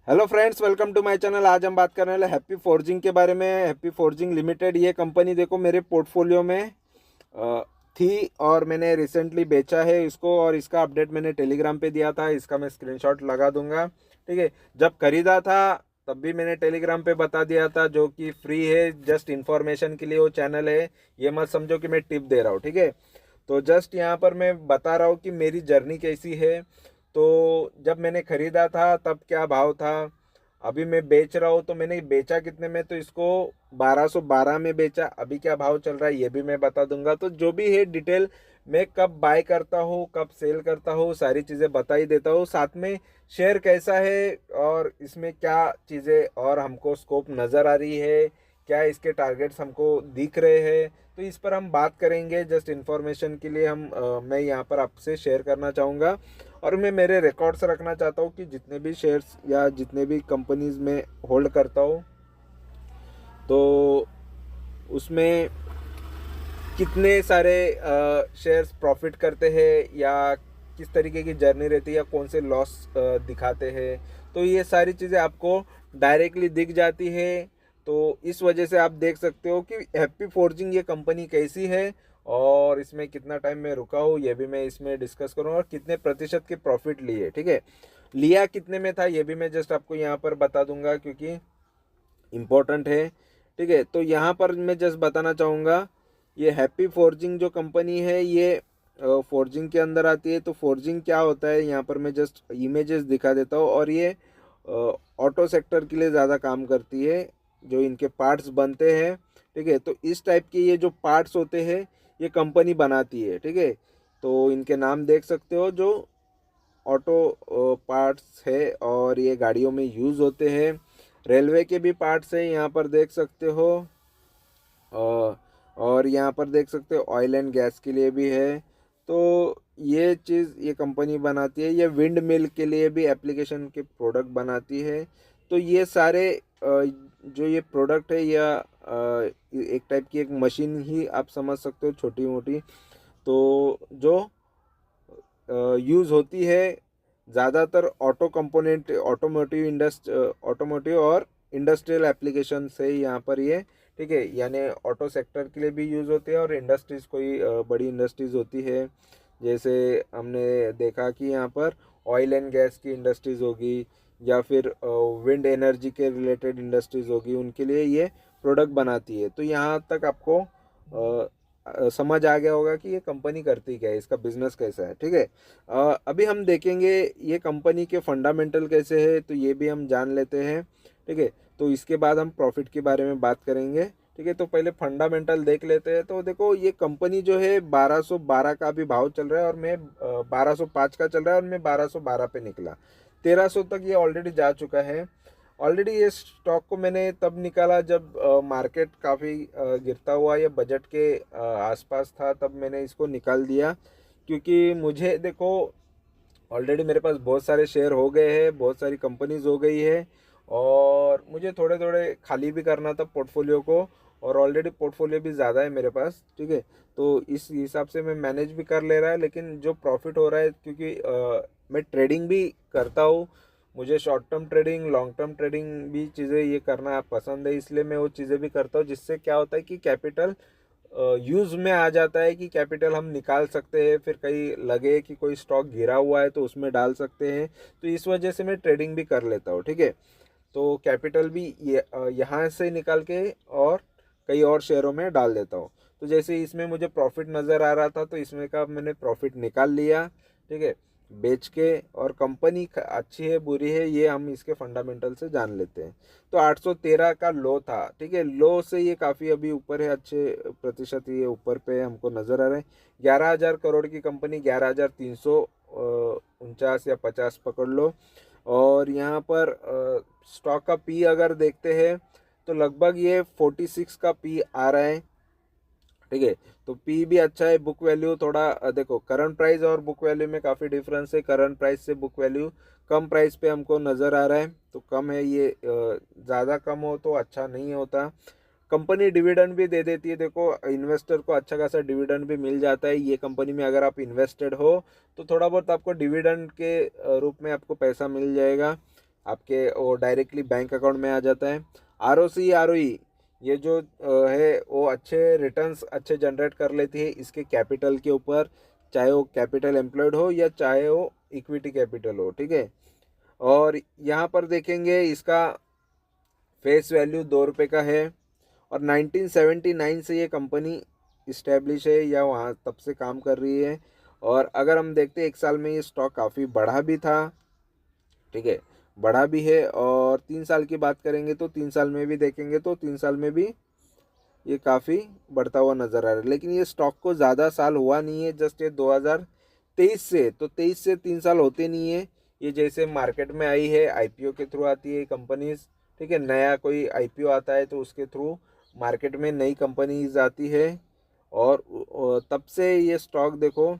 Hello friends, welcome to my channel. आज हम बात करने वाले हैप्पी फोर्जिंग के बारे में। हैप्पी फोर्जिंग लिमिटेड ये कंपनी देखो मेरे पोर्टफोलियो में थी और मैंने रिसेंटली बेचा है इसको, और इसका अपडेट मैंने टेलीग्राम पे दिया था। इसका मैं स्क्रीनशॉट लगा दूंगा, ठीक है। जब खरीदा था तब भी मैंने टेलीग्राम पे बता दिया था, जो कि फ्री है, जस्ट इन्फॉर्मेशन के लिए वो चैनल है। ये मत समझो कि मैं टिप दे रहा हूँ, ठीक है। तो जस्ट यहाँ पर मैं बता रहा हूँ कि मेरी जर्नी कैसी है। तो जब मैंने खरीदा था तब क्या भाव था, अभी मैं बेच रहा हूँ तो मैंने बेचा कितने में, तो इसको 1212 में बेचा। अभी क्या भाव चल रहा है ये भी मैं बता दूंगा। तो जो भी है डिटेल, मैं कब बाय करता हूँ कब सेल करता हूँ सारी चीज़ें बता ही देता हूँ। साथ में शेयर कैसा है और इसमें क्या चीज़ें और हमको स्कोप नज़र आ रही है, क्या इसके टारगेट्स हमको दिख रहे हैं, तो इस पर हम बात करेंगे। जस्ट इन्फॉर्मेशन के लिए मैं यहाँ पर आपसे शेयर करना चाहूँगा। और मैं मेरे रिकॉर्ड्स रखना चाहता हूँ कि जितने भी शेयर्स या जितने भी कंपनीज में होल्ड करता हूँ, तो उसमें कितने सारे शेयर्स प्रॉफिट करते हैं, या किस तरीके की जर्नी रहती है, या कौन से लॉस दिखाते हैं। तो ये सारी चीज़ें आपको डायरेक्टली दिख जाती है। तो इस वजह से आप देख सकते हो कि हैप्पी फोर्जिंग ये कंपनी कैसी है, और इसमें कितना टाइम में रुका हूँ ये भी मैं इसमें डिस्कस करूँगा, और कितने प्रतिशत के प्रॉफिट लिए, ठीक है। लिया कितने में था ये भी मैं जस्ट आपको यहाँ पर बता दूंगा, क्योंकि इम्पोर्टेंट है, ठीक है। तो यहाँ पर मैं जस्ट बताना चाहूँगा, ये हैप्पी फोर्जिंग जो कंपनी है ये फोर्जिंग के अंदर आती है। तो फोर्जिंग क्या होता है, यहाँ पर मैं जस्ट इमेजेस दिखा देता हूँ। और ये ऑटो सेक्टर के लिए ज़्यादा काम करती है, जो इनके पार्ट्स बनते हैं, ठीक है। तो इस टाइप के ये जो पार्ट्स होते हैं ये कंपनी बनाती है, ठीक है। तो इनके नाम देख सकते हो, जो ऑटो पार्ट्स है और ये गाड़ियों में यूज़ होते हैं। रेलवे के भी पार्ट्स है यहाँ पर देख सकते हो। और यहाँ पर देख सकते हो ऑयल एंड गैस के लिए भी है। तो ये चीज़ ये कंपनी बनाती है। ये विंड मिल के लिए भी एप्लीकेशन के प्रोडक्ट बनाती है। तो ये सारे जो ये प्रोडक्ट है, या एक टाइप की एक मशीन ही आप समझ सकते हो, छोटी मोटी, तो जो यूज़ होती है ज़्यादातर ऑटो कंपोनेंट, ऑटोमोटिव और इंडस्ट्रियल एप्लीकेशन से यहाँ पर ये, ठीक है। यानी ऑटो सेक्टर के लिए भी यूज़ होते हैं, और इंडस्ट्रीज़ कोई बड़ी इंडस्ट्रीज़ होती है, जैसे हमने देखा कि यहाँ पर ऑयल एंड गैस की इंडस्ट्रीज़ होगी, या फिर विंड एनर्जी के रिलेटेड इंडस्ट्रीज़ होगी, उनके लिए ये प्रोडक्ट बनाती है। तो यहाँ तक आपको समझ आ गया होगा कि ये कंपनी करती क्या है, इसका बिजनेस कैसा है, ठीक है। अभी हम देखेंगे ये कंपनी के फंडामेंटल कैसे है, तो ये भी हम जान लेते हैं, ठीक है। तो इसके बाद हम प्रॉफिट के बारे में बात करेंगे, ठीक है। तो पहले फंडामेंटल देख लेते हैं। तो देखो ये कंपनी जो है 1212 का भी भाव चल रहा है, और मैं 1205 का चल रहा है, और मैं 1212 पे निकला। 1300 तक ये ऑलरेडी जा चुका है। ऑलरेडी ये स्टॉक को मैंने तब निकाला जब मार्केट काफ़ी गिरता हुआ या बजट के आसपास था, तब मैंने इसको निकाल दिया। क्योंकि मुझे देखो ऑलरेडी मेरे पास बहुत सारे शेयर हो गए हैं, बहुत सारी कंपनीज हो गई है, और मुझे थोड़े थोड़े खाली भी करना था पोर्टफोलियो को। और ऑलरेडी पोर्टफोलियो भी ज़्यादा है मेरे पास, ठीक है। तो इस हिसाब से मैं मैनेज भी कर ले रहा है। लेकिन जो प्रॉफिट हो रहा है, क्योंकि मैं ट्रेडिंग भी करता हूँ, मुझे short term trading, long term trading भी चीज़ें ये करना पसंद है, इसलिए मैं वो चीज़ें भी करता हूँ। जिससे क्या होता है कि कैपिटल यूज़ में आ जाता है, कि कैपिटल हम निकाल सकते हैं, फिर कहीं लगे कि कोई स्टॉक गिरा हुआ है तो उसमें डाल सकते हैं। तो इस वजह से मैं ट्रेडिंग भी कर लेता हूँ, ठीक है। तो कैपिटल भी यहाँ से निकाल के और कई और शेयरों में डाल देता हूँ। तो जैसे इसमें मुझे प्रॉफिट नज़र आ रहा था, तो इसमें का मैंने प्रॉफिट निकाल लिया, ठीक है, बेच के। और कंपनी अच्छी है बुरी है ये हम इसके फंडामेंटल से जान लेते हैं। तो 813 का लो था, ठीक है। लो से ये काफ़ी अभी ऊपर है, अच्छे प्रतिशत ये ऊपर पे हमको नज़र आ रहे हैं। 11,000 करोड़ की कंपनी 11,349 या 50 पकड़ लो। और यहाँ पर स्टॉक का पी अगर देखते हैं, तो लगभग ये 46 का पी आ रहा है, ठीक है। तो पी भी अच्छा है। बुक वैल्यू थोड़ा देखो, करंट प्राइस और बुक वैल्यू में काफ़ी डिफरेंस है। करंट प्राइस से बुक वैल्यू कम प्राइस पे हमको नज़र आ रहा है, तो कम है ये। ज़्यादा कम हो तो अच्छा नहीं होता। कंपनी डिविडेंड भी दे देती है, देखो इन्वेस्टर को अच्छा खासा डिविडेंड भी मिल जाता है ये कंपनी में। अगर आप इन्वेस्टेड हो तो थोड़ा बहुत आपको डिविडेंड के रूप में आपको पैसा मिल जाएगा। आपके वो डायरेक्टली बैंक अकाउंट में आ जाता है। ROC ROE ये जो है वो अच्छे रिटर्न्स अच्छे जनरेट कर लेती है इसके कैपिटल के ऊपर, चाहे वो कैपिटल एम्प्लॉयड हो या चाहे वो इक्विटी कैपिटल हो, ठीक है। और यहाँ पर देखेंगे इसका फेस वैल्यू 2 रुपये का है और 1979 से ये कंपनी इस्टेब्लिश है या वहाँ तब से काम कर रही है। और अगर हम देखते हैं 1 साल में ये स्टॉक काफ़ी बढ़ा भी था, ठीक है, बढ़ा भी है। और 3 साल की बात करेंगे तो 3 साल में भी देखेंगे तो 3 साल में भी ये काफ़ी बढ़ता हुआ नज़र आ रहा है। लेकिन ये स्टॉक को ज़्यादा साल हुआ नहीं है, जस्ट ये 2023 से, तो 23 से 3 साल होते नहीं है। ये जैसे मार्केट में आई है IPO के थ्रू आती है कंपनीज, ठीक है, नया कोई IPO आता है तो उसके थ्रू मार्केट में नई कंपनीज आती है। और तब से ये स्टॉक देखो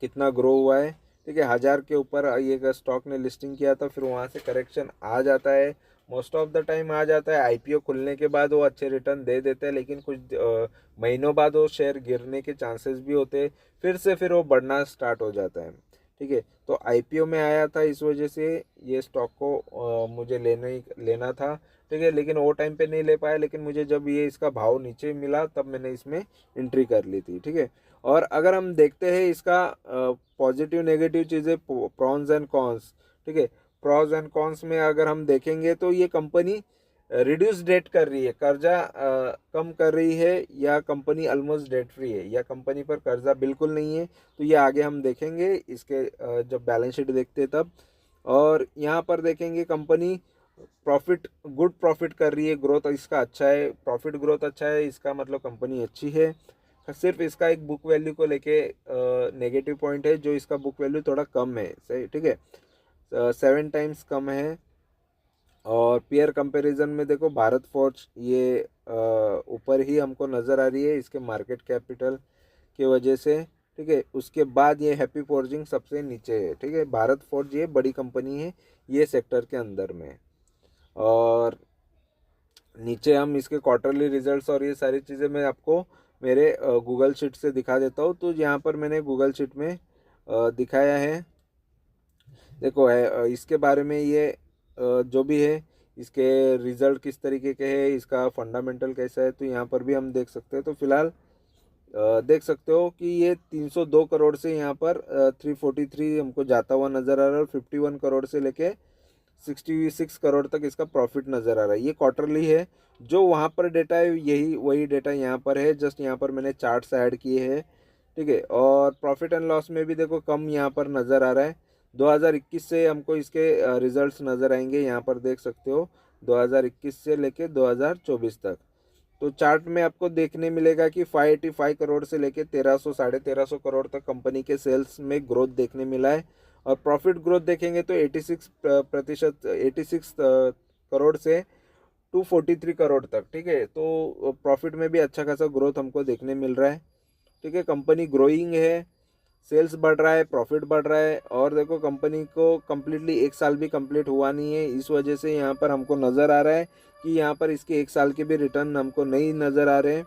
कितना ग्रो हुआ है, ठीक है। 1000 के ऊपर ये स्टॉक ने लिस्टिंग किया था, फिर वहाँ से करेक्शन आ जाता है, मोस्ट ऑफ द टाइम आ जाता है। IPO खुलने के बाद वो अच्छे रिटर्न दे देते हैं, लेकिन कुछ महीनों बाद वो शेयर गिरने के चांसेस भी होते हैं, फिर वो बढ़ना स्टार्ट हो जाता है, ठीक है। तो IPO में आया था, इस वजह से ये स्टॉक को मुझे लेना था, ठीक है। लेकिन वो टाइम पे नहीं ले पाया, लेकिन मुझे जब ये इसका भाव नीचे मिला तब मैंने इसमें एंट्री कर ली थी, ठीक है। और अगर हम देखते हैं इसका पॉजिटिव नेगेटिव चीज़ें, प्रॉन्स एंड कॉन्स, ठीक है। प्रॉज एंड कॉन्स में अगर हम देखेंगे तो ये कंपनी रिड्यूस डेट कर रही है, कर्जा कम कर रही है, या कंपनी ऑलमोस्ट डेट फ्री है, या कंपनी पर कर्जा बिल्कुल नहीं है। तो ये आगे हम देखेंगे इसके जब बैलेंस शीट देखते हैं तब। और यहाँ पर देखेंगे कंपनी प्रॉफिट, गुड प्रॉफिट कर रही है, ग्रोथ इसका अच्छा है, प्रॉफिट ग्रोथ अच्छा है, इसका मतलब कंपनी अच्छी है। सिर्फ इसका एक बुक वैल्यू को लेके नेगेटिव पॉइंट है, जो इसका बुक वैल्यू थोड़ा कम है, सही, ठीक है, 7 टाइम्स कम है। और पेयर कंपैरिजन में देखो भारत फोर्ज ये ऊपर ही हमको नज़र आ रही है इसके मार्केट कैपिटल की वजह से, ठीक है। उसके बाद ये हैप्पी फोर्जिंग सबसे नीचे है, ठीक है। भारत फोर्ज ये बड़ी कंपनी है ये सेक्टर के अंदर में। और नीचे हम इसके क्वार्टरली रिजल्ट्स और ये सारी चीज़ें मैं आपको मेरे गूगल शीट से दिखा देता हूँ। तो यहाँ पर मैंने गूगल शीट में दिखाया है, देखो है इसके बारे में, ये जो भी है इसके रिजल्ट किस तरीके के है, इसका फंडामेंटल कैसा है, तो यहाँ पर भी हम देख सकते हैं। तो फिलहाल देख सकते हो कि ये 302 करोड़ से यहाँ पर 343 हमको जाता हुआ नज़र आ रहा है, और 51 करोड़ से लेके 66 करोड़ तक इसका प्रॉफिट नज़र आ रहा है। ये क्वार्टरली है, जो वहाँ पर डेटा है यही वही डेटा यहाँ पर है, जस्ट यहाँ पर मैंने चार्ट्स ऐड किए हैं, ठीक है। और प्रॉफिट एंड लॉस में भी देखो कम यहाँ पर नज़र आ रहा है। 2021 से हमको इसके रिजल्ट्स नज़र आएंगे, यहाँ पर देख सकते हो 2021 से लेके 2024 तक। तो चार्ट में आपको देखने मिलेगा कि 585 करोड़ से लेके 1300 1350 करोड़ तक कंपनी के सेल्स में ग्रोथ देखने मिला है। और प्रॉफिट ग्रोथ देखेंगे तो 86%, 86 करोड़ से 243 करोड़ तक, ठीक है। तो प्रॉफिट में भी अच्छा खासा ग्रोथ हमको देखने मिल रहा है, ठीक है। कंपनी ग्रोइंग है, सेल्स बढ़ रहा है, प्रॉफिट बढ़ रहा है। और देखो कंपनी को कम्प्लीटली 1 साल भी कंप्लीट हुआ नहीं है, इस वजह से यहाँ पर हमको नज़र आ रहा है कि यहाँ पर इसके 1 साल के भी रिटर्न हमको नहीं नज़र आ रहे हैं।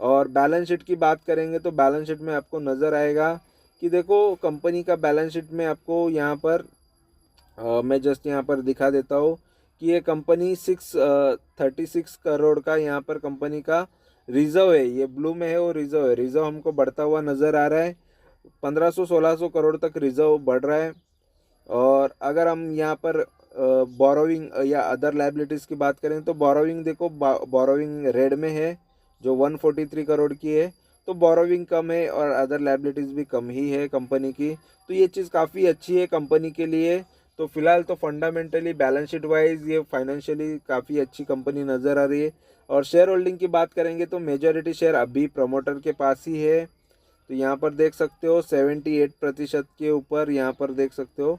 और बैलेंस शीट की बात करेंगे तो बैलेंस शीट में आपको नज़र आएगा कि देखो कंपनी का बैलेंस शीट में आपको यहाँ पर मैं जस्ट यहाँ पर दिखा देता हूँ कि ये कंपनी 36 करोड़ का यहाँ पर कंपनी का रिजर्व है, ये ब्लू में है वो रिजर्व है, रिजर्व हमको बढ़ता हुआ नज़र आ रहा है, 1500-1600 करोड़ तक रिजर्व बढ़ रहा है। और अगर हम यहाँ पर बोरोविंग या अदर लाइबिलिटीज़ की बात करें तो बोरोविंग देखो, बोरोविंग रेड में है जो 143 करोड़ की है, तो बोरोविंग कम है और अदर लाइबिलिटीज़ भी कम ही है कंपनी की। तो ये चीज़ काफ़ी अच्छी है कंपनी के लिए। तो फिलहाल तो फंडामेंटली बैलेंस शीट वाइज ये फाइनेंशियली काफ़ी अच्छी कंपनी नज़र आ रही है। और शेयर होल्डिंग की बात करेंगे तो मेजॉरिटी शेयर अभी प्रमोटर के पास ही है। तो यहाँ पर देख सकते हो 78% के ऊपर यहाँ पर देख सकते हो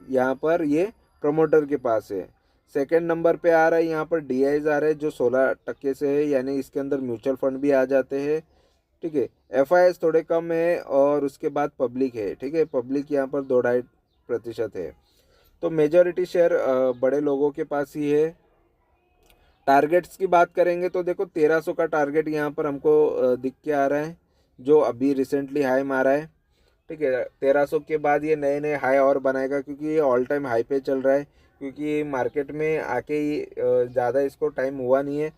यहाँ पर ये प्रमोटर के पास है। सेकंड नंबर पे आ रहा है यहाँ पर DIs आ रहे हैं जो 16% से है, यानी इसके अंदर म्यूचुअल फंड भी आ जाते हैं, ठीक है। FIs थोड़े कम है और उसके बाद पब्लिक है, ठीक है, पब्लिक यहाँ पर 2-2.5% है। तो मेजॉरिटी शेयर बड़े लोगों के पास ही है। टारगेट्स की बात करेंगे तो देखो 1300 का टारगेट यहाँ पर हमको दिख के आ रहा है, जो अभी रिसेंटली हाई मारा है। ठीक है। 1300 के बाद ये नए नए हाई और बनाएगा, क्योंकि ये ऑल टाइम हाई पे चल रहा है, क्योंकि मार्केट में आके ही ज़्यादा इसको टाइम हुआ नहीं है,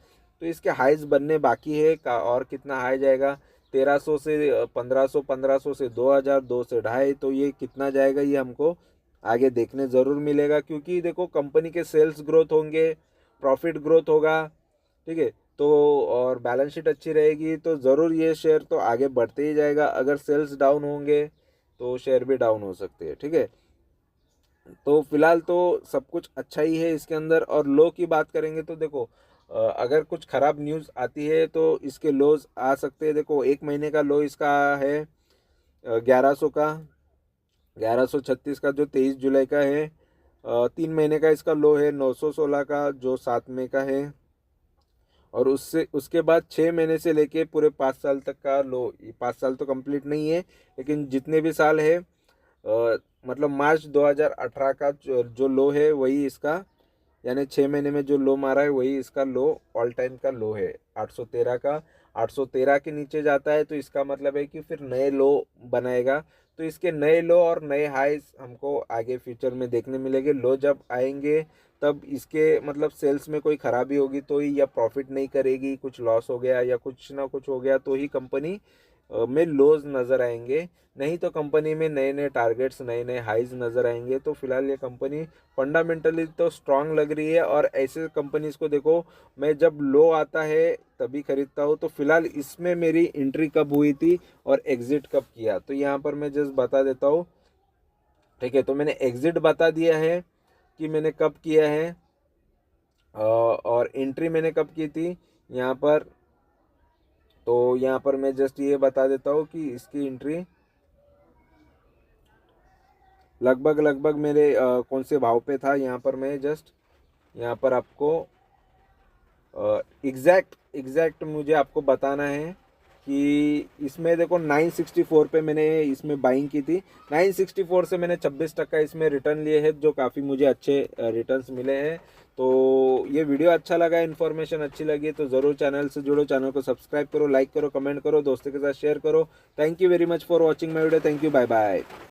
तो इसके हाइज बनने बाकी है और कितना हाई जाएगा 1300 से 1500, 1500 से 2000, 2 से 2.5, तो ये कितना जाएगा ये हमको आगे देखने ज़रूर मिलेगा, क्योंकि देखो कंपनी के सेल्स ग्रोथ होंगे, प्रॉफिट ग्रोथ होगा, ठीक है। तो और बैलेंस शीट अच्छी रहेगी तो ज़रूर ये शेयर तो आगे बढ़ते ही जाएगा। अगर सेल्स डाउन होंगे तो शेयर भी डाउन हो सकते हैं, ठीक है। तो फिलहाल तो सब कुछ अच्छा ही है इसके अंदर। और लो की बात करेंगे तो देखो अगर कुछ ख़राब न्यूज़ आती है तो इसके लोज आ सकते हैं। देखो एक महीने का लो इसका है 1100 का, 1136 का जो 23 जुलाई का है। 3 महीने का इसका लो है 916 का जो 7 मई का है। और उससे उसके बाद 6 महीने से लेके पूरे 5 साल तक का लो, 5 साल तो कंप्लीट नहीं है लेकिन जितने भी साल है मतलब मार्च 2018 का जो लो है वही इसका, यानी 6 महीने में जो लो मारा है वही इसका लो, ऑल टाइम का लो है 813 का। 813 के नीचे जाता है तो इसका मतलब है कि फिर नए लो बनाएगा। तो इसके नए लो और नए हाईज हमको आगे फ्यूचर में देखने मिलेंगे। लो जब आएंगे तब इसके मतलब सेल्स में कोई ख़राबी होगी तो ही, या प्रॉफिट नहीं करेगी, कुछ लॉस हो गया या कुछ ना कुछ हो गया तो ही कंपनी में लोज नज़र आएंगे। नहीं तो कंपनी में नए नए टारगेट्स, नए नए हाइज नज़र आएंगे। तो फिलहाल ये कंपनी फंडामेंटली तो स्ट्रांग लग रही है। और ऐसे कंपनीज को देखो, मैं जब लो आता है तभी खरीदता हूँ। तो फिलहाल इसमें मेरी एंट्री कब हुई थी और एग्ज़िट कब किया, तो यहाँ पर मैं जस्ट बता देता हूँ, ठीक है। तो मैंने एग्ज़िट बता दिया है कि मैंने कब किया है, और एंट्री मैंने कब की थी यहाँ पर। तो यहाँ पर मैं जस्ट ये बता देता हूँ कि इसकी एंट्री लगभग लगभग मेरे कौन से भाव पे था, यहाँ पर मैं जस्ट यहाँ पर आपको एग्जैक्ट मुझे आपको बताना है कि इसमें देखो 964 पे मैंने इसमें बाइंग की थी। 964 से मैंने 26% इसमें रिटर्न लिए हैं, जो काफ़ी मुझे अच्छे रिटर्न्स मिले हैं। तो ये वीडियो अच्छा लगा, इन्फॉर्मेशन अच्छी लगी तो ज़रूर चैनल से जुड़ो, चैनल को सब्सक्राइब करो, लाइक करो, कमेंट करो, दोस्तों के साथ शेयर करो। Thank you very much for watching my video. Thank you, bye bye.